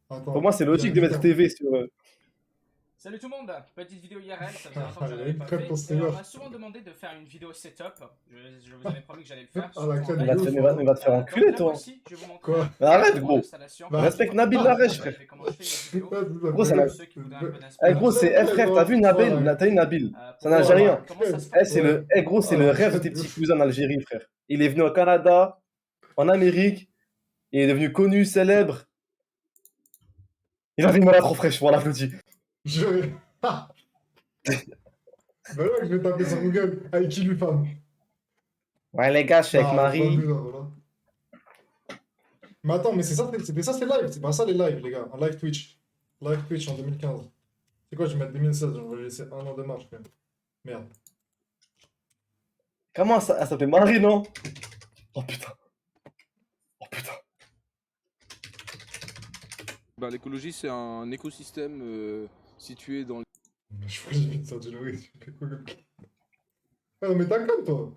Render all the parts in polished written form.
Pour Attends, moi, c'est il y a logique de mettre Lucas. TV sur. Salut tout le monde, petite vidéo IRL, ça faisait longtemps que Ah, j'en il a avais une pas crêpe fait. pour Et streamer. on m'a souvent demandé de faire une vidéo setup. Je vous avais promis que j'allais le faire, Ah, la surtout en crêpe Il de va live. te, ouf, mais va, hein. mais va te faire Donc enculer, là toi. voici, je vais vous montrer Quoi? un Mais arrête, peu gros. l'installation. Bah, Respecte Petit Nabil moment, Laresh, vous frère. savez comment je fais les vidéos. Gros, ça Pour n'a. ceux qui voudraient un peu Eh, gros, d'inspiration. c'est. Eh, frère, t'as vu Nabil? T'as vu Nabil? C'est un Pour Algérien. comment ça se Eh, passe. c'est le. Eh, gros, c'est Ah, le la rêve de crêpe tes de petits ouf. cousins en Algérie, frère. Il est venu au Canada, en Amérique, il est devenu connu, célèbre. Il a vu moi la trop fraîche, on l'applaudit. Je... Ah, bah là, je vais taper sur Google. Avec qui lui femme? Ouais, les gars, je suis avec Non, c'est pas Marie. bizarre, voilà. Mais attends, mais c'est ça, c'était ça, c'est live. C'est pas ça les lives, les gars. Un live Twitch. Live Twitch en 2015. C'est quoi, je vais mettre 2016, je vais laisser un an de marche quand même. Merde. Comment ça? Elle s'appelle Marie, non? Oh putain. Oh putain. Bah, l'écologie, c'est un écosystème situé dans Je crois que j'ai mis ça, tu l'aurais. Tu fais quoi comme. Ah, mais t'as comme toi.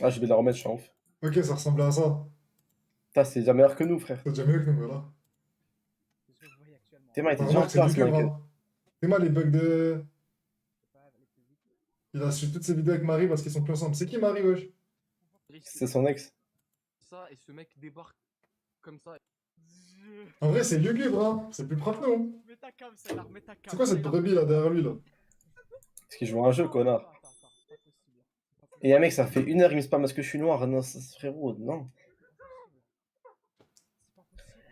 Ah, je vais la remettre, je suis en ouf. Ok, ça ressemblait à ça. Putain, c'est déjà meilleur que nous, frère. C'est déjà mieux que nous, voilà. Théma était Par déjà en remarque, c'est classe, lui qui mec. prend. C'est moi les bugs de. Il a su toutes ses vidéos avec Marie parce qu'ils sont plus ensemble. C'est qui Marie, wesh? C'est son ex. ça et ce mec débarque comme ça. En vrai, c'est lugubre, hein. C'est plus propre, nous. Mets ta cam, c'est là, mets ta cam. C'est quoi cette brebis là derrière lui là? Parce qu'il joue à un jeu, connard. Et y'a un mec, ça fait 1 heure, il me spam parce que je suis noir. Non, frérot, non.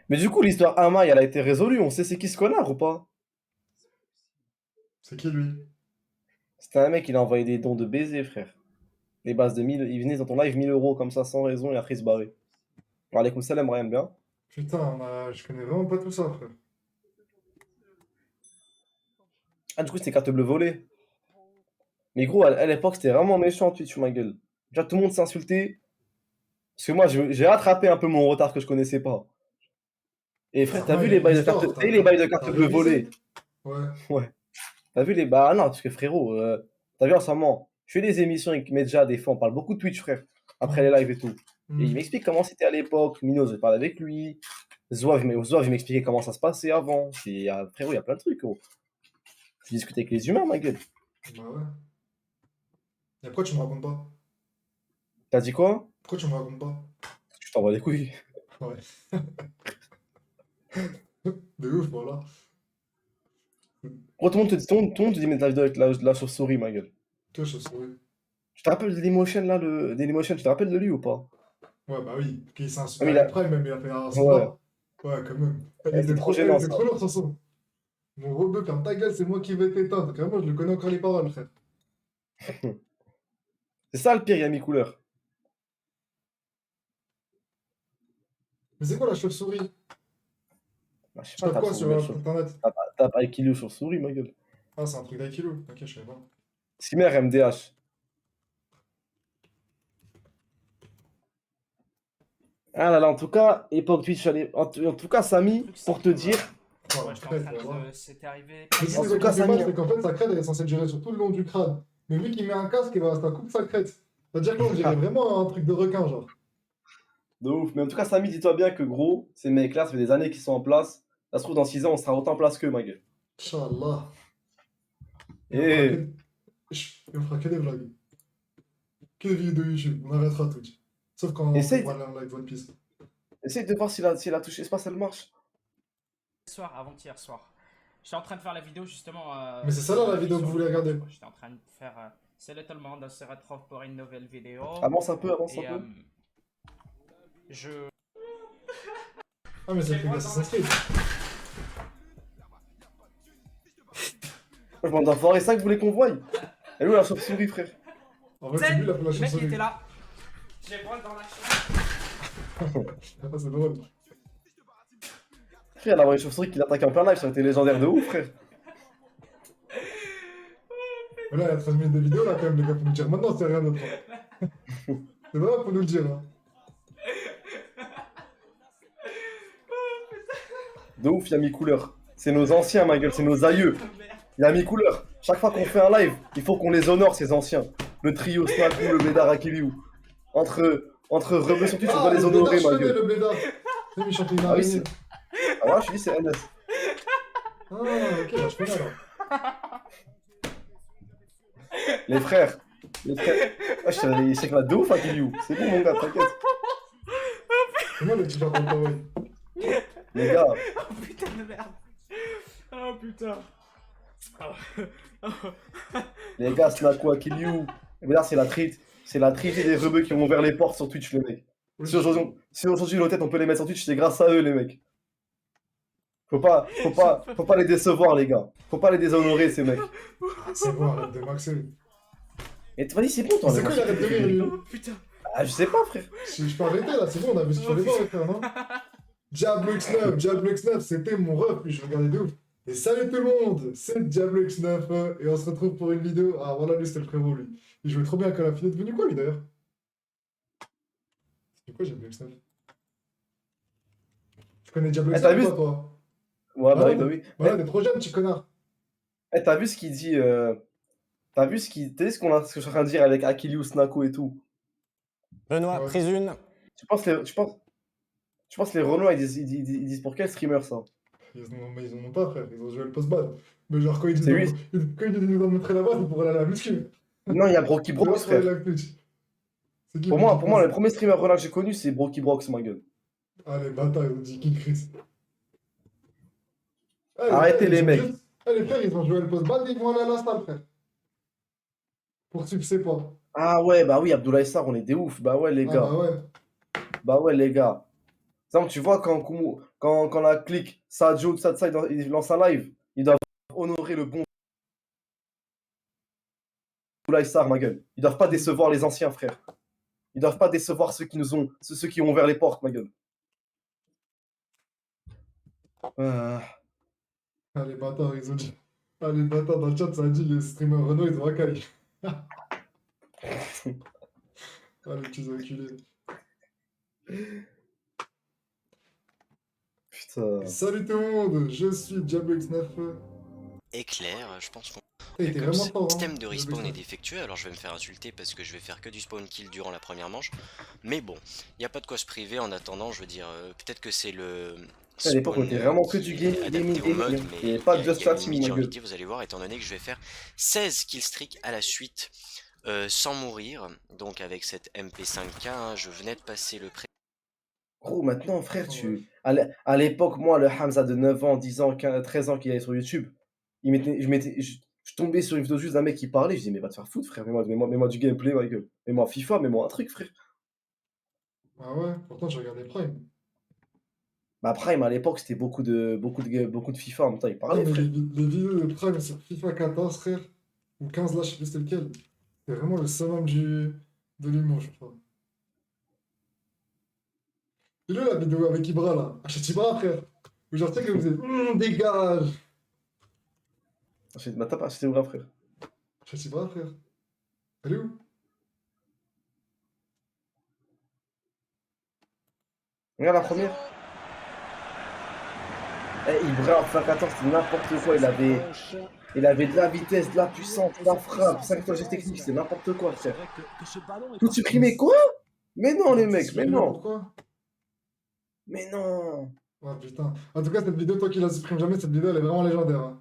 Mais du coup, l'histoire Amaï, elle a été résolue. On sait c'est qui ce connard ou pas? C'est qui lui? C'était un mec, il a envoyé des dons de baiser, frère. Les bases de 1000. Il venait dans ton live 1000 euros comme ça, sans raison, et après il se barrait. Alaykoum salam, Ryan, bien. Putain, je connais vraiment pas tout ça, frère. Ah, du coup, c'était carte bleue volée. Mais gros, à l'époque, c'était vraiment méchant, Twitch, ma gueule. Déjà, tout le monde s'insultait. Parce que moi, j'ai rattrapé un peu mon retard que je connaissais pas. Et frère, t'as vu les bails de carte, t'as vu les bails de carte bleue volée? Ouais. Ouais. T'as vu les. Bah non, parce que frérot, t'as vu en ce moment, je fais des émissions avec Medja, des fois, on parle beaucoup de Twitch, frère. Après les lives et tout. Et il m'explique comment c'était à l'époque. Minos, je parle avec lui. Zouav, il m'expliquait comment ça se passait avant. Frérot, il y a plein de trucs, gros. Je discute avec les humains, ma gueule. Bah ouais. Et pourquoi tu me racontes pas? T'as dit quoi? Pourquoi tu me racontes pas? Je t'envoie les couilles. Ouais. De ouf, voilà. Gros, tout le monde te dit, mais ta vidéo avec la chauve-souris, ma gueule. Toi, je souris. Tu te rappelles de Dailymotion, là, Dailymotion, tu te rappelles de lui ou pas? Ouais, bah oui. Puis c'est un Ah, super mais il a- Prime, même, il a fait un Ouais. super. Ouais, quand même. Elle Ouais, était c'est trop trop gênant, c'est ça. trop lourd, de toute façon. Mon rebeu, ferme ta gueule, c'est moi qui vais t'éteindre. Vraiment, je le connais encore les paroles, frère. C'est ça le pire, Yami Couleur. Mais c'est quoi la chauve-souris? Bah, je sais Tu pas, tapes t'as quoi trouvé sur la chauve- internet? Tape Aikilou chauve-souris, ma gueule. Ah, c'est un truc d'Aikilou. Ok, je savais pas. Simer MDH. Ah là là, en tout cas, époque Twitch, en tout cas, Samy, pour te dire, Ouais, Ouais, j'étais en crête, train voilà. de. C'était arrivé. Mais si En c'est tout ça cas, qui fait ça mal, m'y- c'est qu'en fait, sa crête, elle est censée durer sur tout le long du crâne. Mais vu qu'il met un casque, bah, ça coupe sa crête. C'est-à-dire qu'on dirait vraiment un truc de requin, genre. de ouf. Mais en tout cas, Samy, dis-toi bien que gros, ces mecs-là, ça fait des années qu'ils sont en place. Ça se trouve, dans 6 ans, on sera autant en place qu'eux, ma gueule. Inch'Allah. Et Et on fera que des vlogs. Que des vidéos YouTube. On arrêtera Twitch. Sauf quand Essaye on va aller en live One Piece. essaye de voir si la touche espace, elle marche. Soir, avant-hier soir. J'étais en train de faire la vidéo justement. Mais c'est ça, là, la vidéo que vous voulez regarder. J'étais en train de faire. Salut tout le monde, on se retrouve pour une nouvelle vidéo. Avance un peu, avance Et un peu. je. Ah, mais c'est le truc d'Assassin's Creed. Je m'en d'enfoiré, c'est ça que vous voulez qu'on voie. Elle est où la chauve-souris, frère? En fait, c'est lui la Le mec il chauve-souris. était là. J'ai vol dans la chambre. Ah, c'est drôle. Frère, d'avoir une chauve-souris qui l'attaque en plein live, ça aurait été légendaire de ouf, frère. Mais là, il y a 13 minutes de vidéo, là, quand même, les gars, faut nous dire maintenant, c'est rien d'autre. C'est vrai, faut nous le dire. Hein. De ouf, Yami Couleur. C'est nos anciens, ma gueule, c'est nos aïeux. Yami Couleur. Chaque fois qu'on fait un live, il faut qu'on les honore, ces anciens. Le trio Snaku, le Bédard Akiliou. Entre Rebeu sur Twitch, on doit les honorer, je ma connais gueule. le blédard. C'est Michel une Ah oui, araignée. Ah, moi, je suis dit, c'est NS. Ah, ok, bah, je connais alors. Les frères. Les frères. Ah, il s'éclate de ouf, Akiliou. C'est bon, mon gars, t'inquiète. C'est moi le petit Jordan Kawaii. Les gars, Oh putain de merde. Oh putain. les gars, Snako, Akiliou. Mais là, c'est la trite. C'est la trité des rebeux qui ont ouvert les portes sur Twitch, les mecs. Si aujourd'hui nos têtes on peut les mettre sur Twitch, c'est grâce à eux, les mecs. Faut pas les décevoir, les gars. Faut pas les déshonorer, ces mecs. C'est bon, arrête de maxer. Et vas-y, c'est bon, toi. C'est quoi, il arrête de rire, lui? Oh putain. Ah, je sais pas, frère. Je peux arrêter là, c'est bon, on a vu ce qu'il fallait voir, les frères, non? Diablo X9, c'était mon ref, lui, je regardais de ouf. Et salut tout le monde, c'est Diablo X9 et on se retrouve pour une vidéo. Ah voilà, lui c'était le frérot, lui. Il jouait trop bien quand la finale est devenu quoi, lui d'ailleurs? C'est quoi Diablo X9? Tu connais Diablo Eh, X9 t'as ou vu pas, toi? Ouais, bah Ah oui, bah non, oui. voilà, t'es trop jeune, petit connard. Eh, t'as vu ce qu'il dit T'as vu t'as vu ce que je suis en train de dire avec Akiliou, Snako et tout? Benoît, Ouais. prise une. Tu penses les Renois, ils disent pour quel streamer, ça? Mais ils en ont pas, frère, ils ont joué le post-bad. Mais genre, quand ils disent C'est lui. quand ils nous ont montré la base, ils pourraient aller à la muscu. Non, il y a Brocky Là, Brox, pour aller frère. à la Twitch. C'est qui Pour Brocky moi, Brox? le premier streamer Renoir que j'ai connu, c'est Brocky Brox, ma gueule. Ah, les bâtards, ils ont dit King Chris. Ah, Arrêtez, les mecs. Les frères, ils ont joué le post-bad, ils vont aller à la salle, frère. Pour suivre ses pas. Ah ouais, bah oui, Abdoulaye Sarr, on est des ouf. Bah ouais, les Ah, gars. bah ouais. Bah ouais, les gars. Exemple, tu vois, quand la clique Sadio, tout ça, il lance un live, ils doivent honorer le bon Abdoulaye Sarr, ma gueule. Ils doivent pas décevoir les anciens, frère. Ils doivent pas décevoir ceux qui ont ouvert les portes, ma gueule. Ah, les bâtards, ils ont dit. Ah, les bâtards, dans le chat, ça a dit les streamers Renault, ils ont racaillé. Ah, les petits enculés. Putain. Salut tout le monde, je suis Diablo X9. Éclair, je pense qu'on... Il était Comme vraiment ce fort, hein. système de respawn Diablo est X9. défectueux, alors je vais me faire insulter parce que je vais faire que du spawn kill durant la première manche. Mais bon, il n'y a pas de quoi se priver en attendant, je veux dire, peut-être que c'est le... À l'époque, on était vraiment que du qui est gaming, adapté au mode, gaming. mais Il n'y avait pas de il y a Just une Chatting, ma gueule. médiocrité, vous allez voir, étant donné que je vais faire 16 killstreaks à la suite sans mourir. Donc avec cette MP5K, hein, je venais de passer le pré... Gros, maintenant, frère, Ouais. à l'époque, moi, le Hamza de 9 ans, 10 ans, 15, 13 ans qui allait sur YouTube, je tombais sur une vidéo juste d'un mec qui parlait, je dis, mais va te faire foutre, frère, mets-moi du gameplay, ma gueule. Mets-moi FIFA, mets-moi un truc, frère. Ah ouais, pourtant j'ai regardé Prime. Bah, Prime, à l'époque, c'était beaucoup de FIFA en même temps, il Ah, parlait, mais frère. les vidéos de Prime sur FIFA 14, frère, ou 15 là, je sais plus c'était lequel. C'est vraiment le summum de l'humour, je crois. Et là, la vidéo avec Ibra, là. Achète Ibra, frère. Où genre, tu sais que vous êtes, dégage. Bah, t'as pas, c'était vrai, frère. Achète Ibra, frère. Elle est où? Regarde la première. Eh, Ibra, en fin 14, c'était n'importe quoi, il avait de la vitesse, de la puissance, de la frappe, 5 gestes techniques, c'était n'importe quoi, frère. Tout supprimé, quoi? Mais non, les mecs, mais non. Pourquoi? Mais non. Ouais, putain. En tout cas, cette vidéo, toi qui la supprimes jamais, cette vidéo, elle est vraiment légendaire, hein.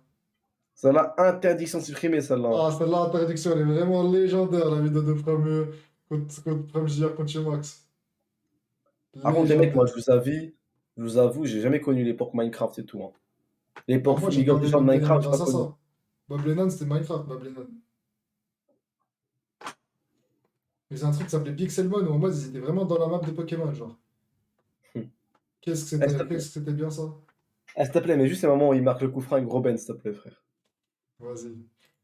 Ça l'a interdiction de supprimer, celle-là. Ah, celle-là, interdiction, elle est vraiment légendaire, la vidéo de Prem contre JR contre Max. Par contre, les mecs, moi, je vous avoue, j'ai jamais connu l'époque Minecraft et tout. Hein. L'époque Moi, j'ai League of regardé Legends Bob Minecraft, Lennon j'ai pas grâce à connu. ça. Bob Lennon, c'était Minecraft, Bob Lennon. Mais c'est un truc qui s'appelait Pixelmon, où en mode, ils étaient vraiment dans la map de Pokémon, genre. Qu'est-ce que Eh, s'il te plaît. c'était bien ça? Ah, s'il te plaît, mais juste les moments où il marque le coup franc avec gros Ben, s'il te plaît, frère. Vas-y.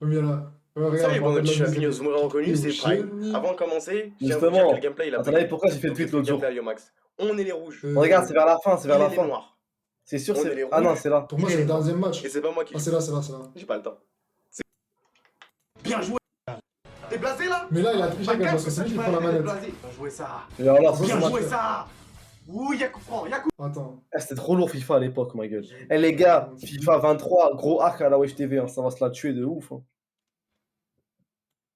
Oui, il y en a. Ouais, regarde, Salut, je me bon, rappelle je la suis musique. Amigos, vous m'aurez reconnu, c'est Prime. Génie. Avant de commencer, je tiens à vous Justement. dire que le gameplay il a Attendez, pourquoi j'ai fait le tweet l'autre jour? Max. On est les rouges, Regarde, c'est vers la fin, c'est vers il la est les fin. noirs. C'est sûr, On est c'est. les Ah non, rouges. c'est là. Pour moi, c'est le deuxième match. Et c'est pas moi qui Ah, joue. c'est là, c'est là, c'est là. J'ai pas le temps. Bien joué. T'es blasé là? Mais là, il a triché quand même, parce que c'est lui qui prend la manette. Bien joué ça. Et alors, Bien c'est joué. match. ça. Ouh, y'a coup franc, y'a coup. Attends. Ah, c'était trop lourd FIFA à l'époque, ma gueule. Eh les gars, FIFA 23, gros hack à la Wesh TV, hein, ça va se la tuer de ouf. Hein.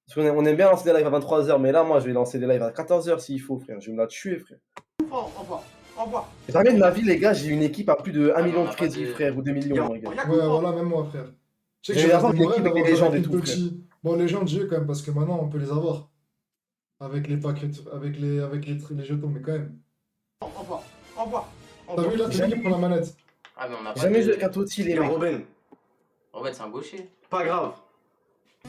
Parce on aime bien lancer des lives à 23h, mais là, moi, je vais lancer des lives à 14h s'il faut, frère. Je vais me la tuer, frère. Franc, franc. Au revoir. Jamais de ma vie, les gars, j'ai une équipe à plus de 1 million de crédits, frère, ou 2 millions, les gars. Y'a Ouais, voilà, même moi, frère. Je sais que J'allais j'ai avoir resté une équipe mon rêve avec des d'avoir légendes et une tout, petit. Bon, légende, j'ai quand même, parce que maintenant, on peut les avoir. Avec les paquets, avec les jetons, mais quand même. Au revoir. Au revoir. Au T'as vu, revoir. là, c'est lui qui prend la manette. Ah, mais on a pas Jamais de... joué avec un Totti, les Y'a mecs. Robin. Robert, c'est un gaucher. Pas grave.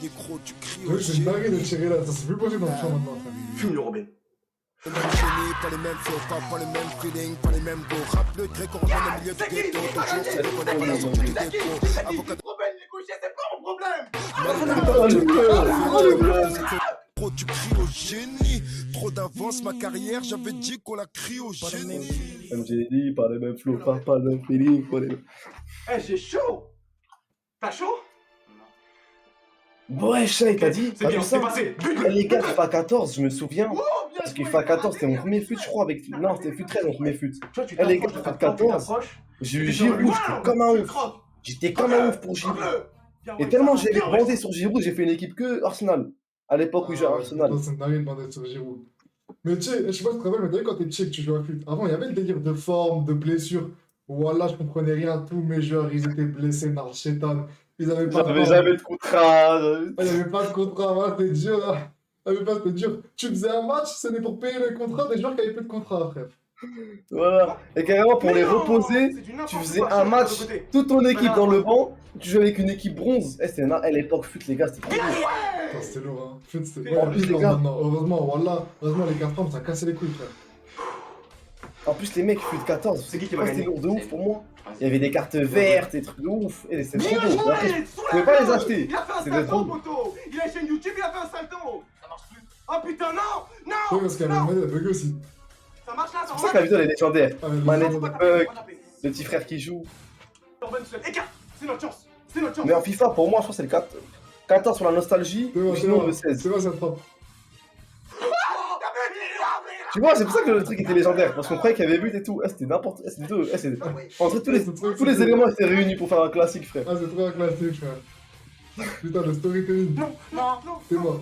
Micro, tu cries T'as au vu, c'est une dinguerie de tirer là, ça c'est plus possible dans le champ maintenant. frère. Fume le Robin. Pas les génies, pas les mêmes flows, pas les mêmes feelings, pas les mêmes go. Rap le grec, on rejoint le milieu du ghetto. Toujours, c'est qu'on est pas la sortie du dépôt. Avocat Robin, les couchés, c'est pas mon problème. Trop, tu cries au génie. Trop d'avance, ma carrière, j'avais dit qu'on la crie au génie. Comme j'ai dit, pas les mêmes flots, pas le même feeling, pas les mêmes. Eh, j'ai chaud. T'as chaud? Ouais, Chay, t'as dit? C'est T'as bien, vu c'est ça? passé. Eh, les gars, FIFA 14, je me souviens. Oh, bien Parce que joué. FIFA 14, c'était mon premier fut, je crois, avec. Non, c'était fut 13, mon premier fut. Tu vois, tu Eh, les t'approches, gars, tu FIFA t'approches, tu 14, t'approches. j'ai eu Et Giroud, genre, j'étais comme un tu ouf. croques. J'étais comme un ouf pour Giroud. Croque-le. Bien, Et ouais, tellement ça, j'avais bien, ouais, bandé ça. sur Giroud, j'ai fait une équipe que Arsenal. À l'époque où j'ai Arsenal. Putain, c'est une dinguerie de demander sur Giroud. Mais tu sais, je sais pas si tu te rappelles, mais t'as vu quand t'es check, tu joues à fut. Avant, il y avait le délire de forme, de blessure. Voilà, je comprenais rien. Tous mes joueurs, ils étaient blessés, Narchetan. Ils avaient pas de J'avais forme. jamais de contrat. Il n'y avait pas de contrat, voilà, c'était dur là. Il n'y avait pas, c'était dur. Tu faisais un match, c'était pour payer le contrat des joueurs qui avaient plus de contrat, frère. Voilà. Et carrément, pour Mais les non, reposer, c'est du n'importe tu faisais quoi, un je match, suis de l'autre côté. toute ton équipe Regarde. dans le banc, tu jouais avec une équipe bronze. Eh, c'était à l'époque fut, les gars, c'était trop bien. Putain, c'était lourd, hein. Fut, c'était. Mais Ouais, en plus, plus les lourd gars. maintenant. Heureusement, voilà. Heureusement, les 4 femmes, ça a cassé les couilles, frère. En plus, les mecs fut 14, C'est qui va c'était gagner? lourd de ouf pour moi. Il y avait des cartes vertes, des trucs de ouf. Et c'était trop Bien beau. joué. Après, je Sous pouvais la pas les gueule. acheter. Il a fait un C'était salto, trop. poteau. Il a une chaîne YouTube, il a fait un salto. Ça marche plus. Oh putain, non. Oui, Non. parce qu'elle avait le bug aussi. Ça marche là, ça C'est pour ça que la vidéo elle est légendaire. Ah, mais le Manette jeu, de bug, le petit frère qui joue. Écart. C'est notre chance. C'est notre chance. Mais en FIFA, pour moi, je crois que c'est le 14 sur la nostalgie, C'est ou bon, c'est sinon bon. le 16. C'est bon, cette frappe. Tu vois, c'est pour ça que le truc était légendaire, parce qu'on croyait qu'il y avait but et tout. Eh, c'était n'importe. Eh, c'était deux. Eh, c'était- En vrai, tous les éléments étaient réunis pour faire un classique, frère. Ah, c'est trop un classique, frère. Putain, le storytelling. Non, non, non. C'est mort.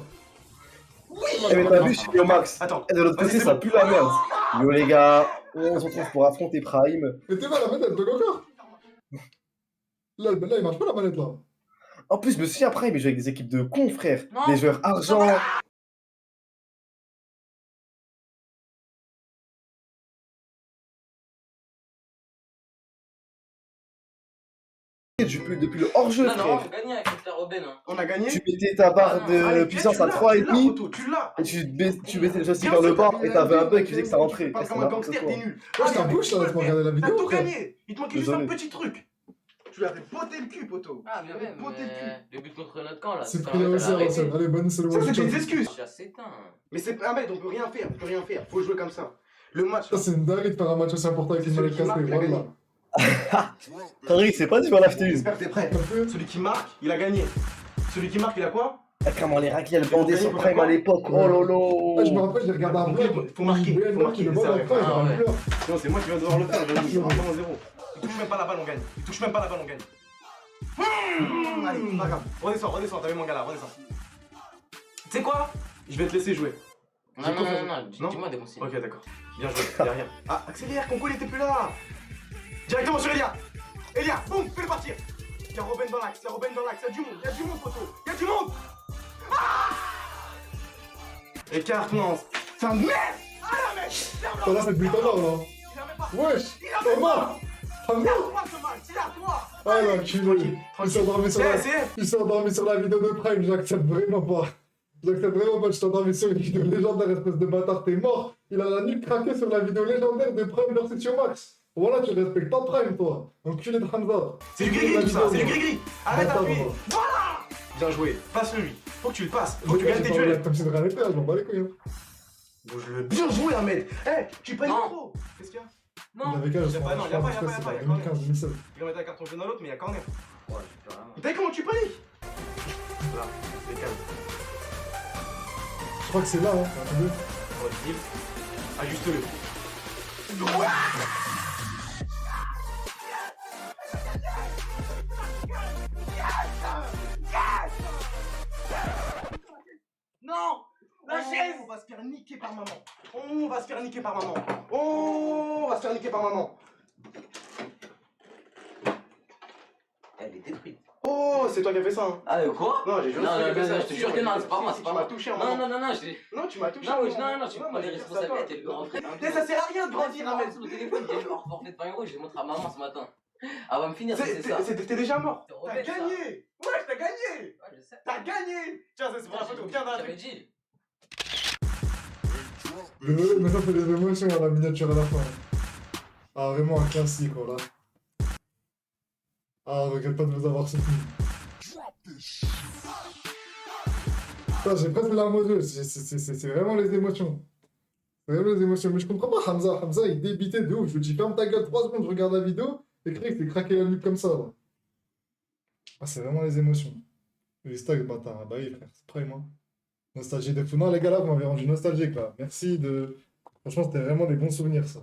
Eh, mais t'as vu, chez Yo Max. Attends. Et de l'autre côté, Vas-y, c'est ça bon. pue la merde. Yo les gars, on se retrouve pour affronter Prime. Mais t'es mal, la manette, elle bug encore. Là, il marche pas la manette, là. En plus, je me souviens Prime, il jouait avec des équipes de cons, frère. Non. Des joueurs argent. Depuis le hors-jeu, Non, non, on frère. a gagné avec Mr. Robin. Hein. On a gagné. Tu mettais ta barre de Allez, puissance tu à l'as, 3,5 poteau, tu l'as. et tu baissais le châssis Bien vers le sûr, bas t'as et t'avais un bug qui faisait que ça Tu rentrait. parles Eh, comme c'était un n'importe gangster, quoi. t'es nul. Ouais, je t'en bouche, là, laisse-moi regarder la T'as vidéo, tout frère. gagné. Il te manquait juste un Désolé. petit truc. Tu lui avais botté le cul, poteau. Ah, Tu mais lui avais ouais, botté le cul. mais le but contre notre camp là. C'est ça pris va, aussi t'as à arrêté. l'ancienne. Allez, bonne, c'est le Ça, one c'était shot. des excuses. Je suis assez éteint. Mais c'est un mec, on peut rien faire. On peut rien faire. Faut jouer comme ça. Le match. Ça, c'est une dinguerie de faire un match aussi important avec une Celui manette qui marque, cassée. il a gagné. Voilà. Henrik, c'est pas du mal acheter une. J'espère que t'es prêt. T'as fait Celui qui marque, il a gagné. Celui qui marque, il a quoi? Ah, comment les raclés, elles bandaient sur Pour Prime à quoi l'époque. Oh Ah, je lolo. me rappelle, j'ai regardé un vlog. Faut marquer, Brian faut Mark, il marquer, le voit c'est dans vrai. le frère, Ah, j'aurais ouais. pleuré. Non, c'est moi qui viens de devoir le faire. Je vais 1-0. Il touche même pas la balle, on gagne. Il touche même pas la balle, on gagne. Allez, pas grave. Redescends, t'avais mon gars là, redescends. Tu sais quoi? Je vais te laisser jouer. Non, non, non, non, Non dis-moi des consignes. Ok, d'accord. Bien joué, derrière. Ah, accélère, Conco, il était plus là. Directement sur Elia. Elia, boum, fais-le partir. Il y a Robin dans l'axe, il y a Robin dans l'axe, il y a du monde, poteau. Il y a du monde. Ah, écarte-moi. C'est un merde. Ah là, mec. Putain, là, c'est le but en or, là. Il a même pas. Wesh, Il a même Thomas. pas. Ah Il est à non. toi, ce match, il est à toi. Ah là, culé. Il s'est endormi sur la... Il s'est endormi sur la vidéo de Prime, j'accepte vraiment pas. J'accepte vraiment pas, je t'ai endormi sur une vidéo légendaire, espèce de bâtard, t'es mort. Il a la nuque craquée sur la vidéo légendaire de Prime versus Yo Max. Voilà, tu respectes pas Prime, toi. Enculé de Hamza. C'est du gris-gris, tout ça, c'est du gris-gris. Arrête Bâtard, d'appuyer. moi. Voilà. Bien joué. Passe-le lui. Faut que tu le passes. Faut que tu J'ai gagnes tes pas duels. comme si de rien n'était, je m'en bats les couilles. Hein. Bouge-le. Bien joué, Ahmed. Eh, tu payes Non. trop. Qu'est-ce qu'il y a? Il Non. avait qu'à, je Y a pas, non, pense, y a pas, je pense que y a pas, c'est y a pas. 2015-2016. Il va mettre un carton jaune dans l'autre, mais il y a corner. Ouais, je peux rien. T'as vu comment tu paniques? Là, c'est calme. Je crois que c'est là, hein. Attendez. Tranquille. Ajuste-le. Non! La chaise! On va se faire niquer par maman. On va se faire niquer par maman. On va se se faire niquer par maman. Elle est détruite. Oh, c'est toi qui as fait ça. Hein. Ah, quoi? Non, j'ai juré. Non, que non, tu as fait ça. je te jure que non, c'est pas moi, c'est pas Tu moi. m'as touché, Non, maman. non, non, je t'ai. Non, tu m'as touché. Non, oui, maman. non, tu prends moi, les j'ai fait ça, responsabilités, toi. t'es le grand frère. Mais ça sert à rien de Vas-y, grandir, ramène Ahmed. sur le téléphone, j'ai eu hors forfait de 20 €, je vais le montrer à maman ce matin. Elle va me finir si c'est ça. T'es déjà mort. C'est T'as Robert, ça. gagné. Ouais, t'as gagné. Ouais, je sais. T'as gagné. Tiens, c'est pour la photo. Viens dans la J'avais truc. dit. Mais ça fait des émotions à la miniature à la fin. Ah, vraiment un classique, voilà. Ah, regrette pas de vous avoir soutenu. Putain, j'ai presque les larmes aux yeux, c'est vraiment les émotions. C'est vraiment les émotions. Mais je comprends pas, Hamza. Hamza, il débitait de ouf. Je lui dis, ferme ta gueule 3 secondes, je regarde la vidéo. Et Craig s'est craqué la nuque comme ça, là. Ah, c'est vraiment les émotions. Les stacks, bâtard. Ah bah oui, frère, c'est prime, hein. Nostalgie de fou. Non, les gars, là, vous m'avez rendu nostalgique, là. Merci de... Franchement, c'était vraiment des bons souvenirs, ça.